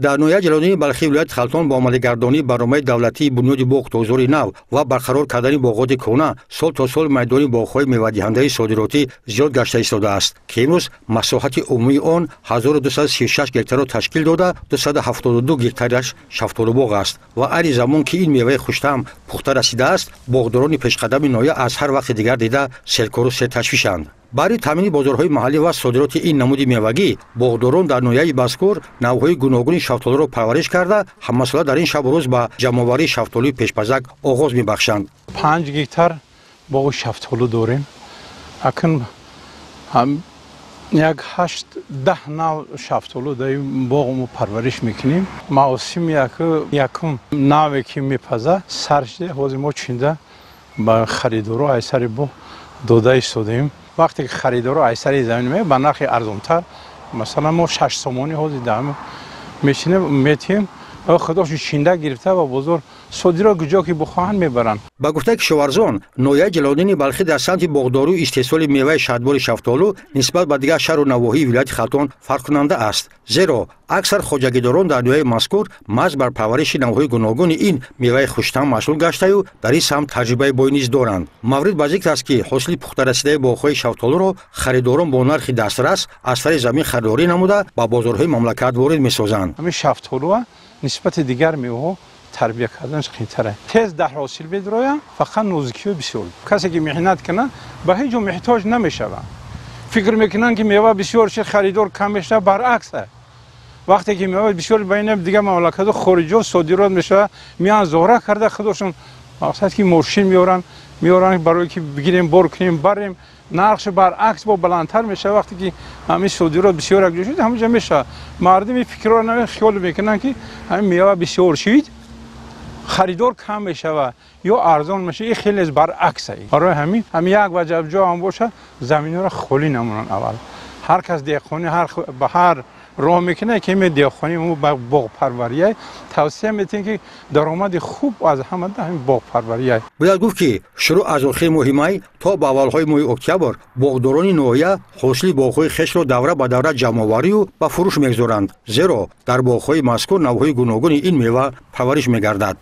در نویه جلانی بلخی ولایت خلطان با عملگردانی برنامه دولتی بنیاد باغ توزیع نو و برقرار کردن باغات کهنه سال تا سال میدان باغ‌های میوه‌دهنده صادراتی زیاد گشته ایستاده است که امروز مساحت عمومی آن 1236 گکتار را تشکیل داده 272 گکتارش شفتالو باغ است و هر زمان که این میوه خوش‌طعم پخته رسیده است باغداران پیشقدم نویه از هر وقت دیگر دیده سرکار و سرتشویشند. برای تامین بازارهای محلی و صادرات این نمود میوگی باغداران در نویه مذکور نوع‌های گوناگون شفتالو را پرورش کرده هم‌مسئله در این شب و روز به جمع‌آوری شفتالوی پیشپزک آغاز می‌بخشند. 5 گکتار باغ شفتالو داریم. اکنون هم یک 8-10 نوع شفتالو در این باغ ما پرورش میکنیم. موسم یکم نوعی که میپزه سرش حاضر ما چینده به خریدارو ایسر باغ داده ایستادیم. وقتی که خریدارو ایسر زمین می به نرخ ارزان‌تر مثلا ما 6 سومانی حاضر داریم میشینیم میتیم خودش چینده گرفته و بازار صادرات کجا که بخواهند میبرند. با گفته کشاورزان نویه جلالدین بلخی در سمت باغداری و استحصال میوه شادبار شفتالو نسبت به دیگر شهر و نواحی ولایت خلطان فرق کننده است زیرا اکثر خواجگیداران در نویه مذکور محض بر پرورش نوع‌های گوناگون این میوه خوش‌طعم مشغول گشته و در این سمت تجربه بای نیز دارند. مورد به ذکر است که حاصل پخته رسیده باغ‌های شفتالو را خریداران با نرخ دسترس از طریق زمین خریداری نموده با بازارهای مملکت وارد می‌سازند. همین شفتالو نسبت دیگر میوه تربیت کردنش خیلی‌تره. تیز در حاصل بدرویم فقط نزدیکی بسیار. کسی که محنت کنه به هیچ محتاج نمیشه. فکر میکنن که میوه بسیار شد خریدار کم میشه برعکسه. وقتی که میوه بسیار بین دیگه مملکت خارجی صادرات میشه میان زوره کرده خودشون مقصد که ماشین میارن برای که بگیریم بار کنیم بریم نرخش برعکس با بلندتر میشه. وقتی که همین صادرات بسیار اگه شد همینجا میشه مردم فکر رو خیال میکنن که همین میوه بسیار شد خریدار کم میشه و یا ارزان میشه. این خیلی برعکسه. برای همین یک وجب جا هم باشه زمین رو خالی نمونن. اول هر کس دیخونی به هر راه میکنه که می دیخونی مو باغ پروریه توصیه میتونیم که درآمد خوب از همه همین باغ پروریه. باید گفت که شروع از آخر ماه می تا به اولهای ماه اکتبر باغداران نویه حاصل باغ‌های خویش را دوره به دوره جمع‌آوری و به فروش میگذارند زیرا در باغ‌های مذکور نوع‌های گوناگون این میوه پرورش میگردد.